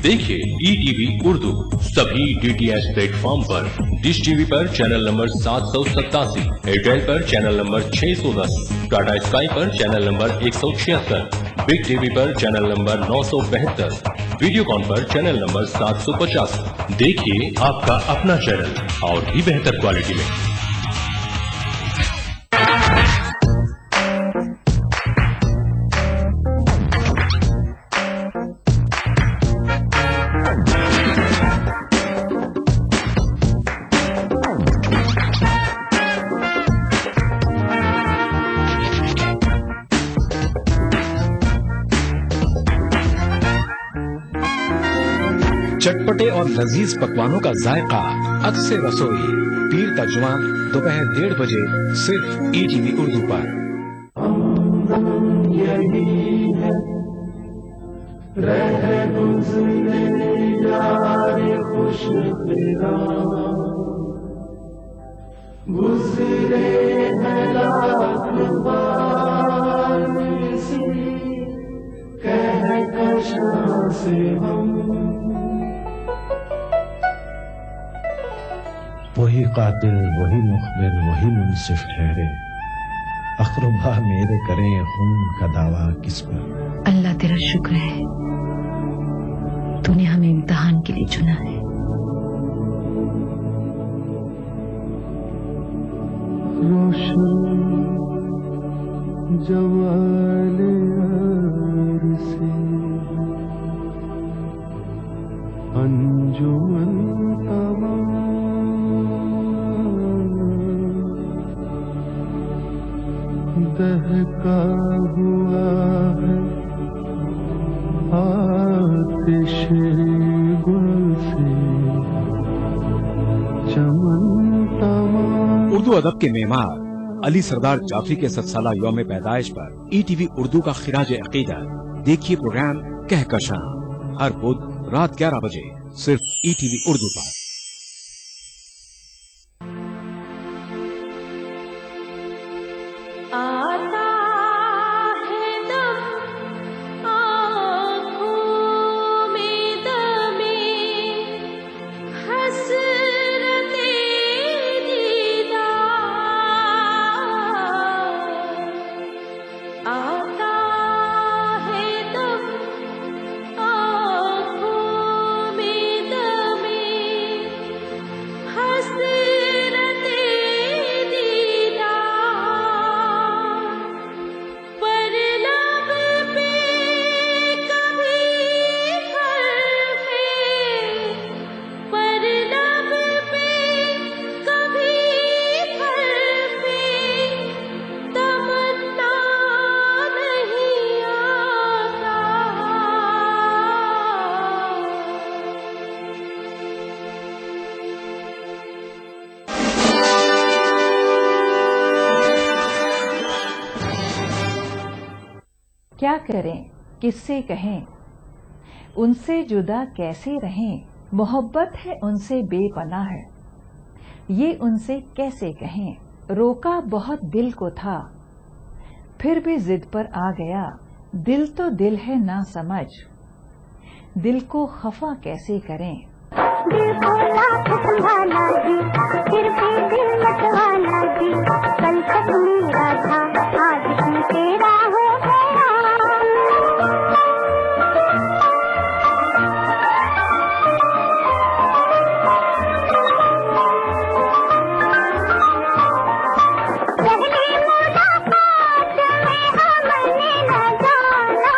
देखिए ETV उर्दू सभी DTH platform पर। डिश टीवी पर चैनल नंबर 787, एयरटेल पर चैनल नंबर 610, टाटा स्काई पर चैनल नंबर 176, बिग टीवी पर चैनल नंबर 972, वीडियोकॉन पर चैनल नंबर 750। देखिए आपका अपना चैनल और भी बेहतर क्वालिटी में। चटपटे और लजीज पकवानों का जायका अक्से रसोई पीर का जुमा दोपहर 1:30 बजे सिर्फ ETV उर्दू पर। वही कातिल, वही मुखबिर, वही मुंसिफ ठहरे, अक़रबा मेरे करें खून का दावा किस पर। अल्लाह तेरा शुक्र है, तूने हमें इम्तिहान के लिए चुना है। रोशन जवाले अरसे अंजुमन तमाम दहका हुआ है आतिश गुल से चमन तमाम। उर्दू अदब के मेमार अली सरदार जाफरी के 7 साला यौम पैदाइश पर ETV उर्दू का खिराज अकीदत। देखिए प्रोग्राम कहकशां हर बुध रात 11 बजे सिर्फ ETV उर्दू पर। आता है दम आँखों में दमे हसरते दीदार। आता है दम आँखों में दमे हसरते दीदार। पर लब पे कभी हर्फ़े, पर लब पे कभी हर्फ़े तमन्ना नहीं आता। क्या करें, किससे कहें, उनसे जुदा कैसे रहें। मोहब्बत है उनसे बेपनाह, ये उनसे कैसे कहें। रोका बहुत दिल को था, फिर भी जिद पर आ गया। दिल तो दिल है ना समझ, दिल को खफा कैसे करें। दिल को लाख संभाला जी, फिर भी दिल मतवाला जी। कल तक मेरा था, आज भी तेरा हो गया। पहली मुलाकात में हमने न जाना,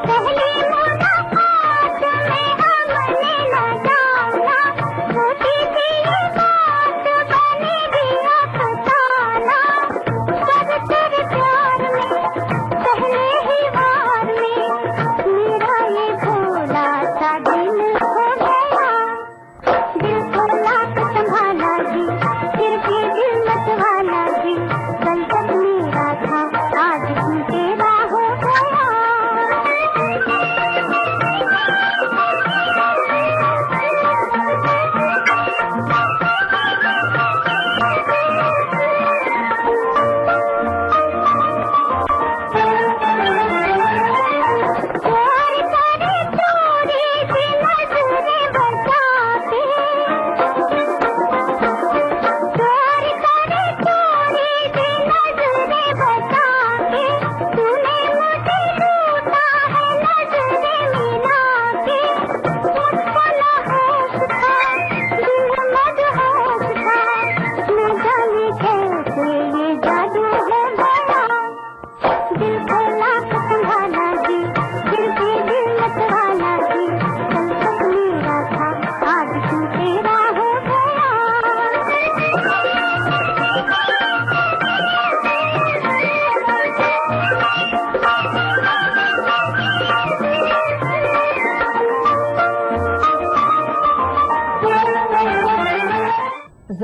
पहली मुलाकात में हमने न जाना। छोटी सी ये बात बनी भी अफसाना।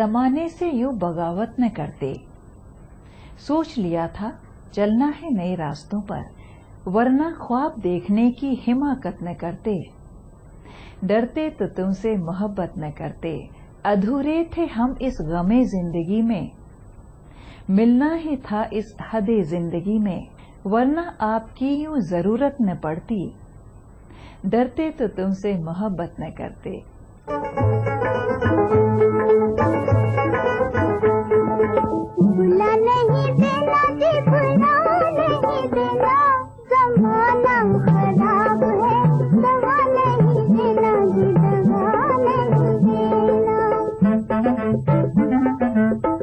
जमाने से यूं बगावत न करते। सोच लिया था चलना है नए रास्तों पर, वरना ख्वाब देखने की हिमाकत न करते। डरते तो तुमसे मोहब्बत न करते, अधूरे थे हम इस गमे जिंदगी में। मिलना ही था इस हदे जिंदगी में, वरना आपकी यूं जरूरत न पड़ती। डरते तो तुमसे मोहब्बत न करते। भुला नहीं देना जी, भुला नहीं देना, जमाना खराब है, दवा नहीं देना जी, दवा नहीं देना।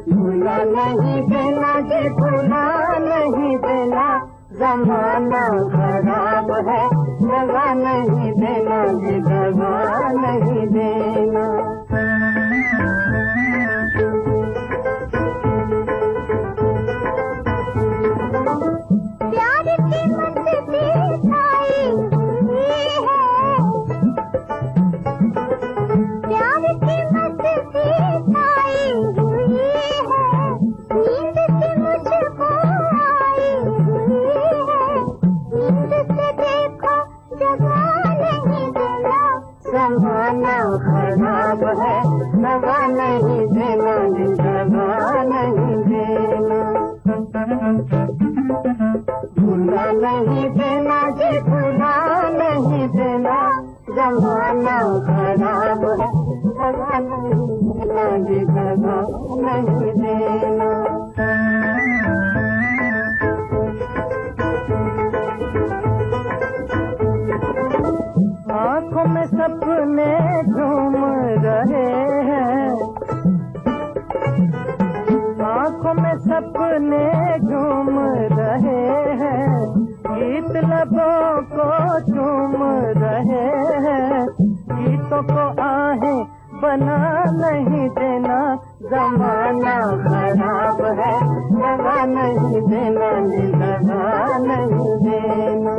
भुला नहीं देना जी, भुला नहीं देना, जमाना खराब है, दवा नहीं देना जी, दवा नहीं देना। प्यार की मस्ती छाई हुई है, प्यार की मस्ती छाई हुई है, नींद से मुझको आई हुई है, नींद से देखो जगा नहीं देना, जमाना खराब है, दवा नहीं देना, दवा नहीं देना। भुला नहीं देना जी, भुला नहीं देना, जमाना खराब है, दवा नहीं देना जी, दवा नहीं देना। आँखों में सपने झूम रहे हैं, आँखों में सपने झूम रहे हैं, गीत लबों को चूम रहे हैं, गीतों को आहें बना नहीं देना, जमाना खराब है, दवा नहीं देना, दवा नहीं देना।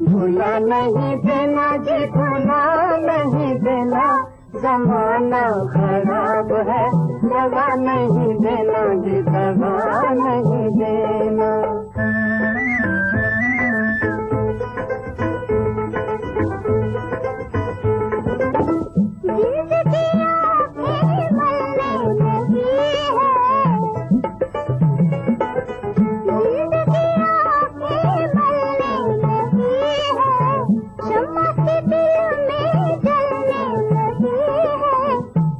भुला नहीं देना जी, भुला नहीं देना, जमाना खराब है, दवा नहीं देना जी, दवा नहीं देना। जिंदगी आंखें मलने लगी है, जिंदगी आंखें मलने लगी है, शम्मा के दिल में जलने लगी है,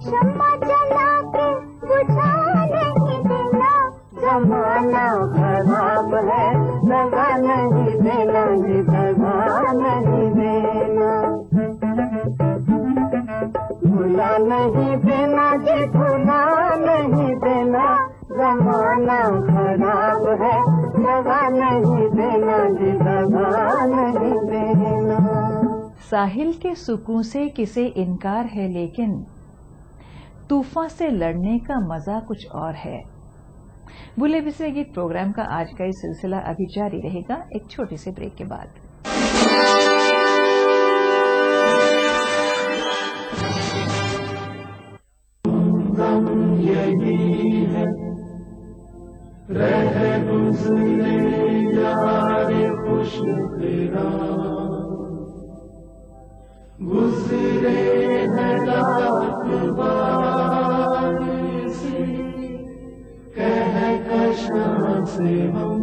शम्मा जला के बुझा नहीं देना, जमाना खराब है, दवा नहीं देना जी, दवा नहीं देना। भुला नहीं देना जी, भुला नहीं देना, जमाना खराब है, दवा नहीं देना जी, दवा नहीं देना। साहिल के सुकून से किसे इनकार है, लेकिन तूफान से लड़ने का मजा कुछ और है। बुले बिसरे गीत प्रोग्राम का आज का ये सिलसिला अभी जारी रहेगा एक छोटे से ब्रेक के बाद। यही है रह गुजरे यार खुश तेरा, गुजरे है रात बार से, कहकशां से हम,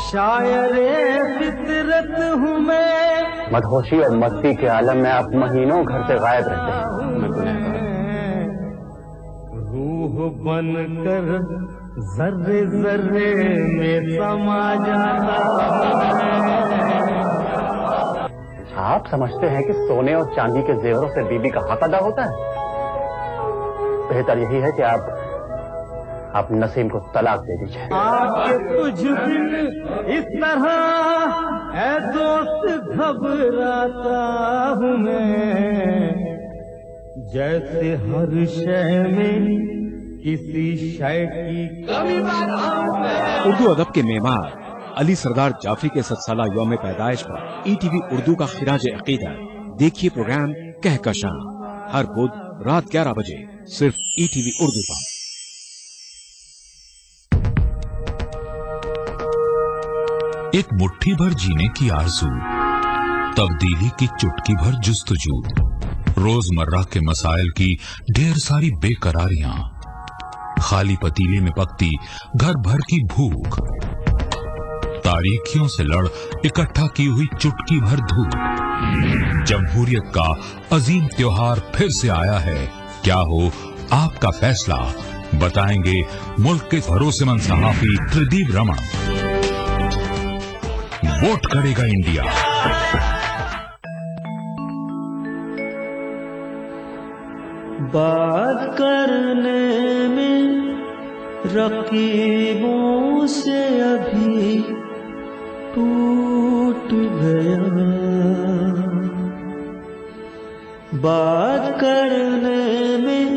शायरे फितरत हूँ मैं। मदहोशी और मस्ती के आलम में आप महीनों घर से गायब रहते हैं। रूह बनकर जर्रे जर्रे में समा जाता है। आप समझते हैं कि सोने और चांदी के जेवरों से बीबी का हक अदा होता है? बेहतर यही है कि आप नसीम को तलाक दे दीजिए। आपके कुछ दिन इस तरह है दोस्त घबराता हूँ मैं, जैसे हर शय में किसी शय की कमी। उर्दू अदब के मेमार अली सरदार जाफरी के 7 साला यौम पैदाइश पर ETV उर्दू का खिराज अकीदत देखिए प्रोग्राम कहकशां हर बुध रात 11 बजे सिर्फ ETV उर्दू पर। एक मुट्ठी भर जीने की आरज़ू, तब्दीली की चुटकी भर जुस्तजू, रोजमर्रा के मसाइल की ढेर सारी बेकरारियां, खाली पतीले में पकती घर भर की भूख, तारीखियों से लड़ इकट्ठा की हुई चुटकी भर धूप। जमहूरियत का अजीम त्योहार फिर से आया है। क्या हो आपका फैसला, बताएंगे मुल्क के भरोसेमंद सहाफी त्रिदीप रमन। वोट करेगा इंडिया। बात करने में रकीबों से अभी टूट गया, बात करने में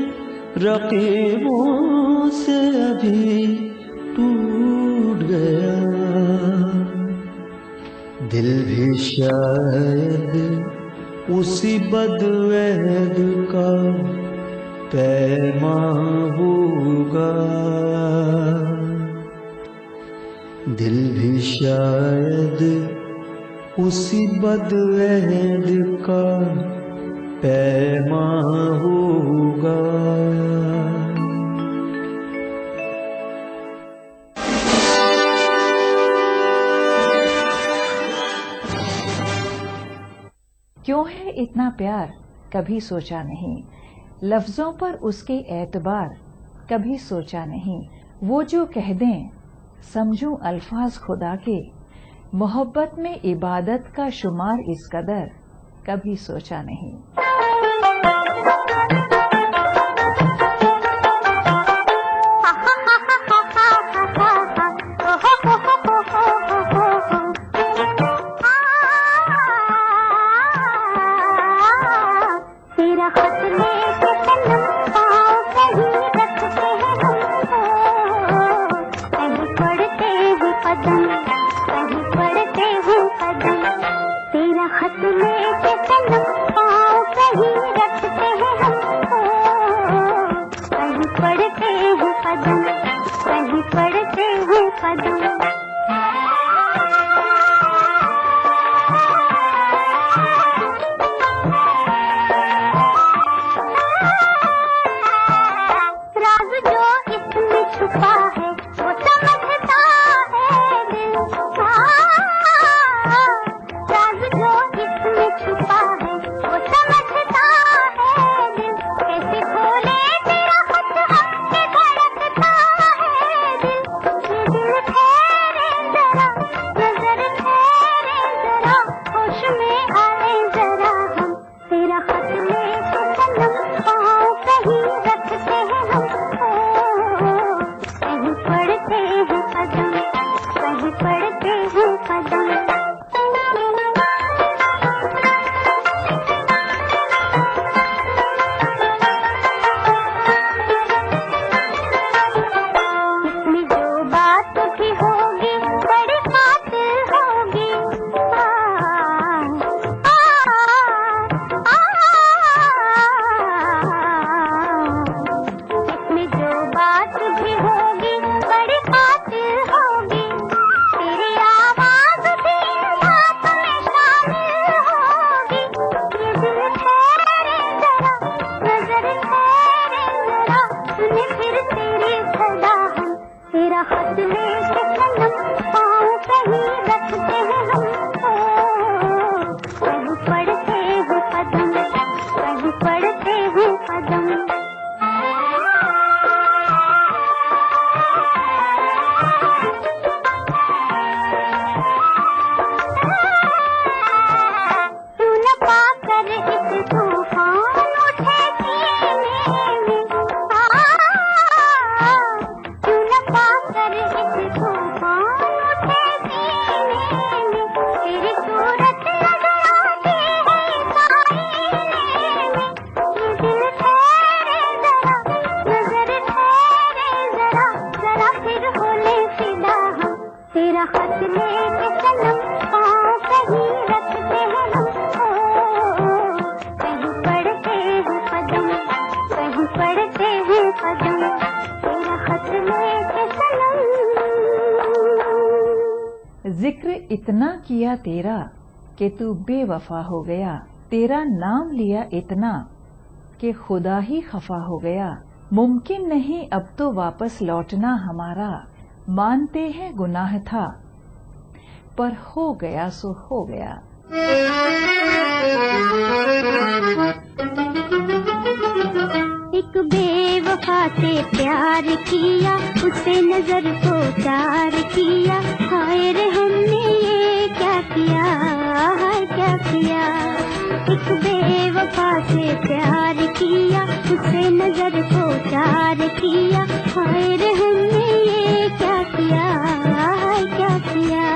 रकीबों से अभी टूट गया। दिल भी शायद उसी बदअहद का पैमां होगा, दिल भी शायद उसी बदअहद का पैमां होगा। क्यों है इतना प्यार कभी सोचा नहीं, लफ्जों पर उसके एतबार कभी सोचा नहीं। वो जो कह दें समझूं अल्फाज खुदा के, मोहब्बत में इबादत का शुमार इस कदर कभी सोचा नहीं। जिक्र इतना किया तेरा कि तू बेवफा हो गया, तेरा नाम लिया इतना कि खुदा ही खफा हो गया। मुमकिन नहीं अब तो वापस लौटना हमारा, मानते हैं गुनाह था पर हो गया सो हो गया। एक बेवफा से प्यार किया, उसे नजर को चार किया, हाय रे हमने ये क्या किया, हाय क्या किया। एक बेवफा से प्यार किया, उसे नजर को चार किया, हाय रे हमने ये क्या किया, हाय क्या किया।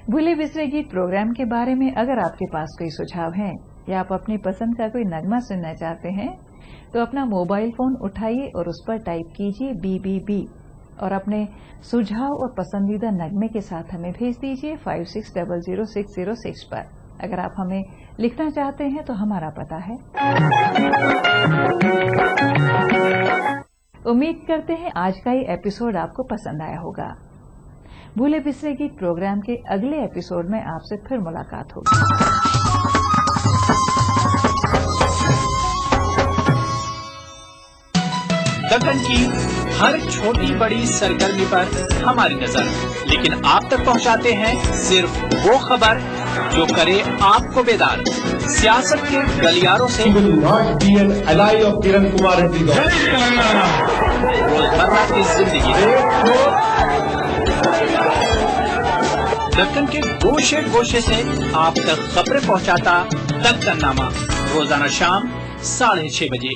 भूले बिसरे गीत प्रोग्राम के बारे में अगर आपके पास कोई सुझाव है या आप अपनी पसंद का कोई नगमा सुनना चाहते हैं तो अपना मोबाइल फोन उठाइए और उस पर टाइप कीजिए BBB और अपने सुझाव और पसंदीदा नगमे के साथ हमें भेज दीजिए 56000606 पर। अगर आप हमें लिखना चाहते हैं तो हमारा पता है। उम्मीद करते हैं आज का ये एपिसोड आपको पसंद आया होगा। भूले बिसरे गीत प्रोग्राम के अगले एपिसोड में आपसे फिर मुलाकात होगी। दक्कन की हर छोटी बड़ी सरगर्मी पर हमारी नजर, लेकिन आप तक पहुंचाते हैं सिर्फ वो खबर जो करे आपको बेदार। सियासत के गलियारों से रोजमर्रा की जिंदगी, दक्कन के गोशे गोशे से आप तक खबरें पहुंचाता दक्कननामा, रोजाना शाम 6:30 बजे।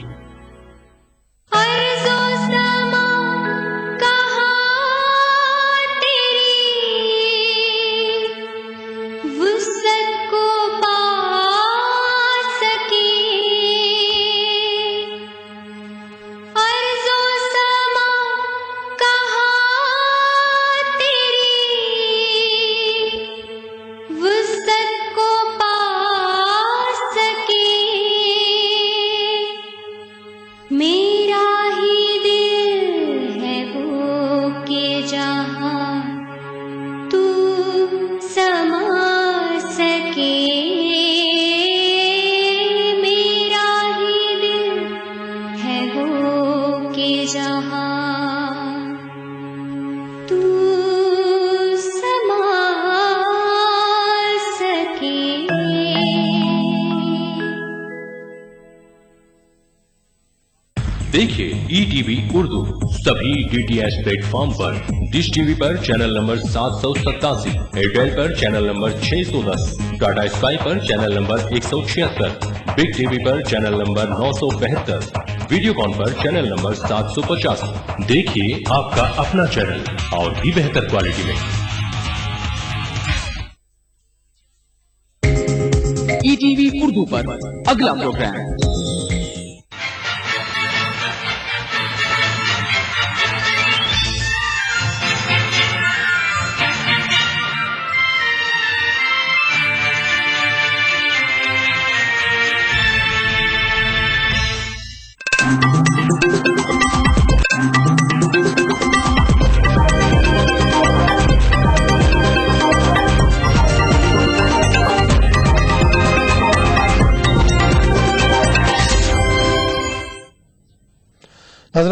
देखिए ETV उर्दू सभी DTH प्लेटफॉर्म पर। डिश टीवी पर चैनल नंबर 787, एयरटेल पर चैनल नंबर 610, टाटा स्काई पर चैनल नंबर 176, बिग टीवी पर चैनल नंबर 972, वीडियोकॉन पर चैनल नंबर 750। देखिए आपका अपना चैनल और भी बेहतर क्वालिटी में। ईटीवी उर्दू पर अगला प्रोग्राम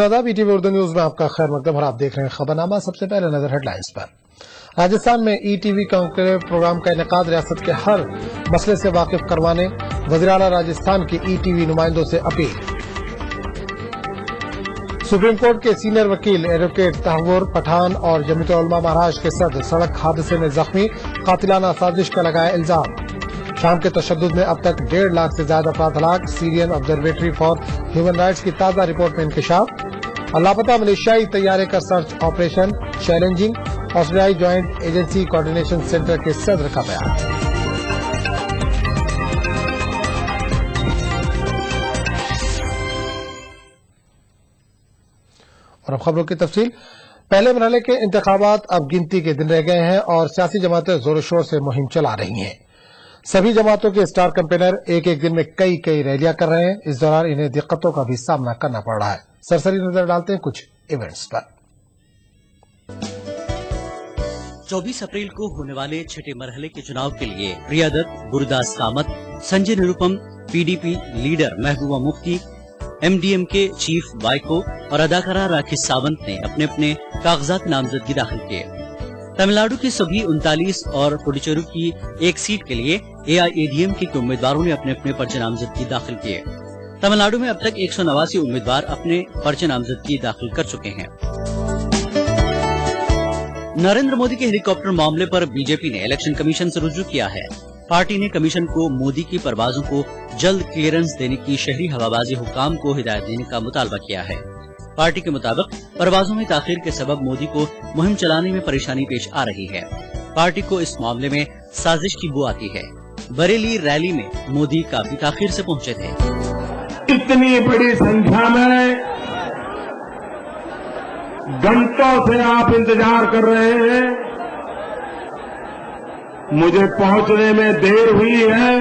नजर ईटीवी उर्दू न्यूज में आपका खैर मकदम और आप देख रहे हैं खबरनामा। सबसे पहले नजर हेडलाइंस पर। राजस्थान में ईटीवी कॉन्क्लेव प्रोग्राम का इनेकाद रियासत के हर मसले से वाकिफ करवाने वज़ीर आला राजस्थान की ईटीवी नुमाइंदों से अपील। सुप्रीम कोर्ट के सीनियर वकील एडवोकेट तहव्वुर पठान और जमीयत उलमा महाराष्ट्र के सदर सड़क हादसे में जख्मी, कातिलाना साजिश का लगाया इल्जाम। शाम के तशद्दुद में अब तक 1.5 लाख से ज्यादा अफराद हलाक, Syrian observatory for human rights की ताजा रिपोर्ट में इंकशाफ। लापता मलेशियाई तैयारे का सर्च ऑपरेशन चैलेंजिंग, ऑस्ट्रेलियाई ज्वाइंट एजेंसी कोऑर्डिनेशन सेंटर के सदर का बयान। और अब खबरों की तफसील। पहले मरहले के इंतखाबात अब गिनती के दिन रह गए हैं और सियासी जमातें जोर शोर से मुहिम चला रही हैं। सभी जमातों के स्टार कैंपेनर एक एक दिन में कई रैलियां कर रहे हैं। इस दौरान इन्हें दिक्कतों का भी सामना करना पड़ रहा है। सरसरी नजर डालते हैं कुछ इवेंट्स पर। 24 अप्रैल को होने वाले छठे मरहले के चुनाव के लिए Priya Dutt, Gurdas Kamat, Sanjay Nirupam, PDP leader Mehbooba Mufti, MDMK chief Vaiko और अदाकारा राखी सावंत ने अपने अपने कागजात नामजदगी दाखिल किए। तमिलनाडु की सभी 39 और पुडुचेरी की एक सीट के लिए एआईएडीएमके के उम्मीदवारों ने अपने अपने पर्चे नामजदगी दाखिल किए। तमिलनाडु में अब तक 189 उम्मीदवार अपने पर्चे नामजदगी दाखिल कर चुके हैं। नरेंद्र मोदी के हेलीकॉप्टर मामले पर बीजेपी ने इलेक्शन कमीशन से रुजू किया है। पार्टी ने कमीशन को मोदी की परवाजों को जल्द क्लियरेंस देने की शहरी हवाबाजी हुकाम को हिदायत देने का मुतालबा किया है। पार्टी के मुताबिक परवाजों में ताखीर के सबब मोदी को मुहिम चलाने में परेशानी पेश आ रही है। पार्टी को इस मामले में साजिश की बू आती है। बरेली रैली में मोदी काफी ताखीर से पहुंचे थे। इतनी बड़ी संख्या में घंटों से आप इंतजार कर रहे हैं, मुझे पहुंचने में देर हुई है,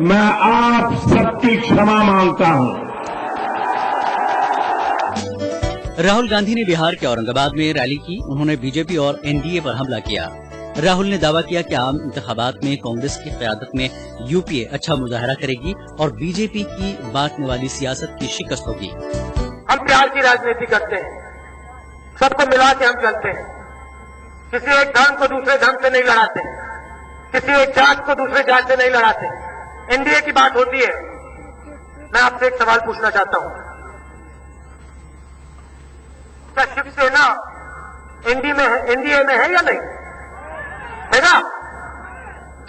मैं आप सबकी क्षमा मांगता हूं। राहुल गांधी ने बिहार के औरंगाबाद में रैली की। उन्होंने बीजेपी और एनडीए पर हमला किया। राहुल ने दावा किया कि आम इंतखाबात में कांग्रेस की क़यादत में यूपीए अच्छा मुजाहरा करेगी और बीजेपी की बांटने वाली सियासत की शिकस्त होगी। हम प्यार की राजनीति करते हैं, सबको मिला के हम चलते हैं, किसी एक धर्म को दूसरे धर्म से नहीं लड़ाते, किसी एक जात को दूसरे जात से नहीं लड़ाते। एनडीए की बात होती है। मैं आपसे एक सवाल पूछना चाहता हूं, क्या शिवसेना एनडीए में है या नहीं है ना?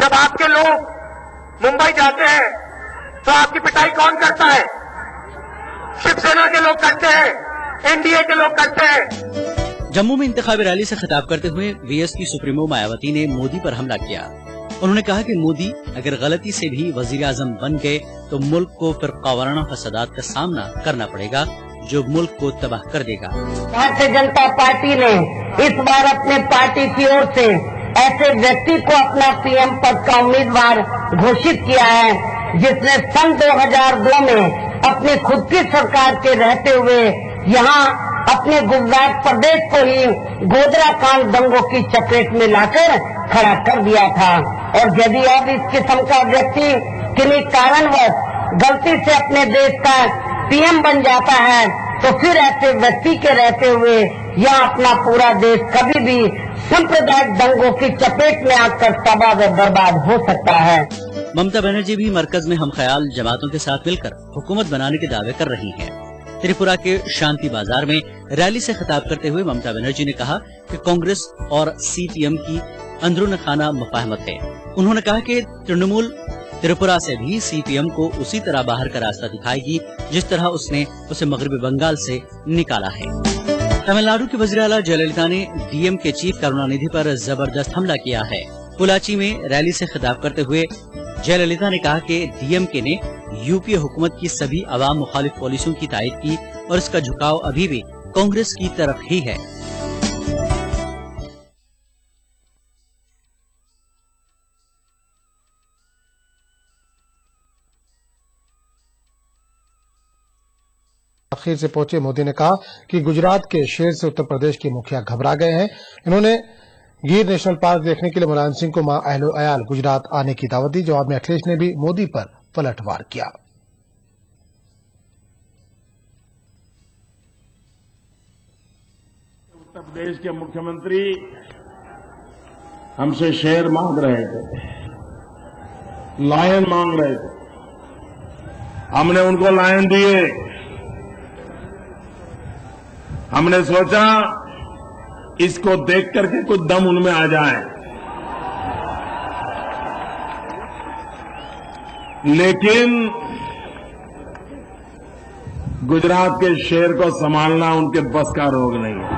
जब आपके लोग मुंबई जाते हैं तो आपकी पिटाई कौन करता है? शिवसेना के लोग करते हैं, एनडीए के लोग करते हैं। जम्मू में इंतखाबी रैली से खिताब करते हुए बीएसपी सुप्रीमो मायावती ने मोदी पर हमला किया। उन्होंने कहा कि मोदी अगर गलती से भी वजीर आजम बन गए तो मुल्क को फिर कावराना फसादात का सामना करना पड़ेगा जो मुल्क को तबाह कर देगा। भारतीय जनता पार्टी ने इस बार अपने पार्टी की ओर से ऐसे व्यक्ति को अपना पीएम पद का उम्मीदवार घोषित किया है जिसने सन 2002 में अपनी खुद की सरकार के रहते हुए यहाँ अपने गुजरात प्रदेश को ही गोधरा कांड दंगों की चपेट में लाकर खड़ा कर दिया था। और यदि अब इस किस्म का व्यक्ति किन्हीं कारणवश गलती से अपने देश का पीएम बन जाता है तो फिर ऐसे व्यक्ति के रहते हुए यह अपना पूरा देश कभी भी सांप्रदायिक दंगों की चपेट में आकर तबाह व बर्बाद हो सकता है। ममता बनर्जी भी मरकज में हम ख्याल जमातों के साथ मिलकर हुकूमत बनाने के दावे कर रही हैं। त्रिपुरा के शांति बाजार में रैली से खिताब करते हुए ममता बनर्जी ने कहा कि कांग्रेस और सीपीएम की अंदरून खाना मुफाहमत है। उन्होंने कहा कि तृणमूल त्रिपुरा से भी सीपीएम को उसी तरह बाहर का रास्ता दिखाएगी जिस तरह उसने उसे मगरबी बंगाल से निकाला है। तमिलनाडु की वज़ीर आला जयललिता ने डीएम के चीफ करुणानिधि पर जबरदस्त हमला किया है। पोलाची में रैली से खिताब करते हुए जयललिता ने कहा कि डीएमके ने यूपीए हुकूमत की सभी अवाम मुखालिफ पॉलिसियों की तायद की और इसका झुकाव अभी भी कांग्रेस की तरफ ही है। आखिर से पहुंचे मोदी ने कहा कि गुजरात के शेर से उत्तर प्रदेश के मुखिया घबरा गए हैं। इन्होंने गिर नेशनल पार्क देखने के लिए मुलायम सिंह को मां अहलो अयाल गुजरात आने की दावत दी। जवाब में अखिलेश ने भी मोदी पर पलटवार किया। उत्तर प्रदेश के मुख्यमंत्री हमसे शेर मांग रहे थे, लायन मांग रहे थे। हमने उनको लायन दिए। हमने सोचा इसको देख करके कुछ दम उनमें आ जाए, लेकिन गुजरात के शेर को संभालना उनके बस का रोग नहीं है।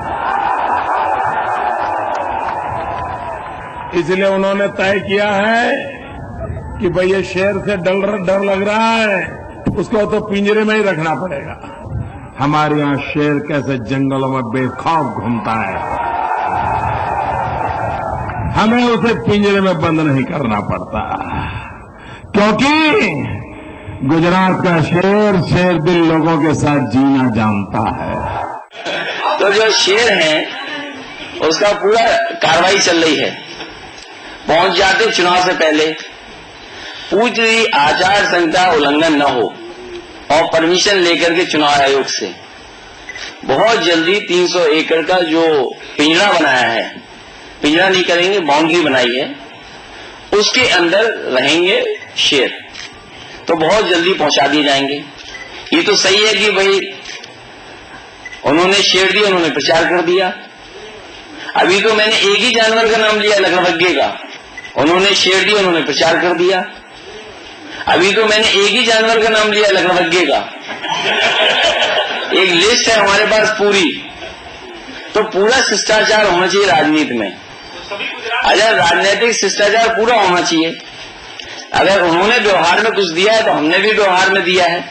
इसलिए उन्होंने तय किया है कि भाई ये शेर से डर लग रहा है, उसको तो पिंजरे में ही रखना पड़ेगा। हमारे यहां शेर कैसे जंगलों में बेखौफ घूमता है, हमें उसे पिंजरे में बंद नहीं करना पड़ता, क्योंकि गुजरात का शेर दिल लोगों के साथ जीना जानता है। तो जो शेर है उसका पूरा कार्रवाई चल रही है। पहुंच जाते चुनाव से पहले पूरी आचार संहिता उल्लंघन न हो और परमिशन लेकर के चुनाव आयोग से बहुत जल्दी 300 एकड़ का जो पिंजरा बनाया है, पिंजरा नहीं करेंगे, बाउंड्री बनाई है, उसके अंदर रहेंगे शेर, तो बहुत जल्दी पहुंचा दिए जाएंगे। ये तो सही है कि भाई उन्होंने शेर दिया, उन्होंने प्रचार कर दिया। अभी तो मैंने एक ही जानवर का नाम लिया, लकड़बग्घे का, उन्होंने शेर दिया, उन्होंने प्रचार कर दिया। अभी तो मैंने एक ही जानवर का नाम लिया, लकड़बग्घे का। एक लिस्ट है हमारे पास पूरी, तो पूरा शिष्टाचार होना चाहिए राजनीति में। अगर राजनीतिक शिष्टाचार पूरा होना चाहिए। अगर उन्होंने व्यवहार में कुछ दिया है तो हमने भी व्यवहार में दिया है।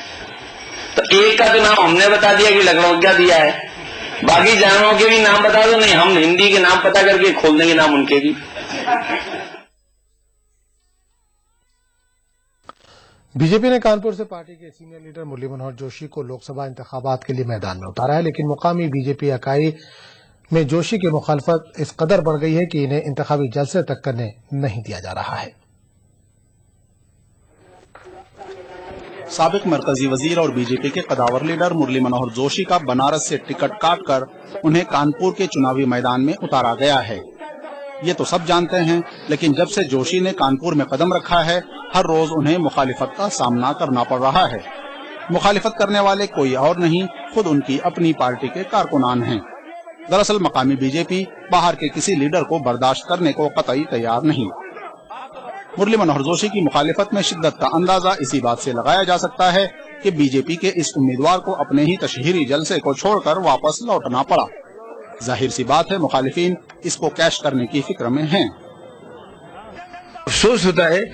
तो एक का तो नाम हमने बता दिया कि लकड़बग्घा दिया है, बाकी जानवरों के भी नाम बता दो। नहीं, हम हिंदी के नाम पता करके खोल देंगे नाम उनके भी। बीजेपी ने कानपुर से पार्टी के सीनियर लीडर मुरली मनोहर जोशी को लोकसभा इंतखाबात के लिए मैदान में उतारा है, लेकिन मुकामी बीजेपी इकाई में जोशी की मुखालफत इस कदर बढ़ गई है कि इन्हें इंतखाबी जलसे तक करने नहीं दिया जा रहा है। साबिक मरकजी वजीर और बीजेपी के कदावर लीडर मुरली मनोहर जोशी का बनारस से टिकट काटकर उन्हें कानपुर के चुनावी मैदान में उतारा गया है। ये तो सब जानते हैं, लेकिन जब से जोशी ने कानपुर में कदम रखा है, हर रोज उन्हें मुखालिफत का सामना करना पड़ रहा है। मुखालिफत करने वाले कोई और नहीं, खुद उनकी अपनी पार्टी के कारकुनान हैं। दरअसल मकामी बीजेपी बाहर के किसी लीडर को बर्दाश्त करने को कतई तैयार नहीं। मुरली मनोहर जोशी की मुखालिफत में शिद्दत का अंदाजा इसी बात से लगाया जा सकता है कि बीजेपी के इस उम्मीदवार को अपने ही तशहीरी जलसे को छोड़कर वापस लौटना पड़ा। जाहिर सी बात है, मुखालिफिन इसको कैश करने की फिक्र में हैं। अफसोस होता है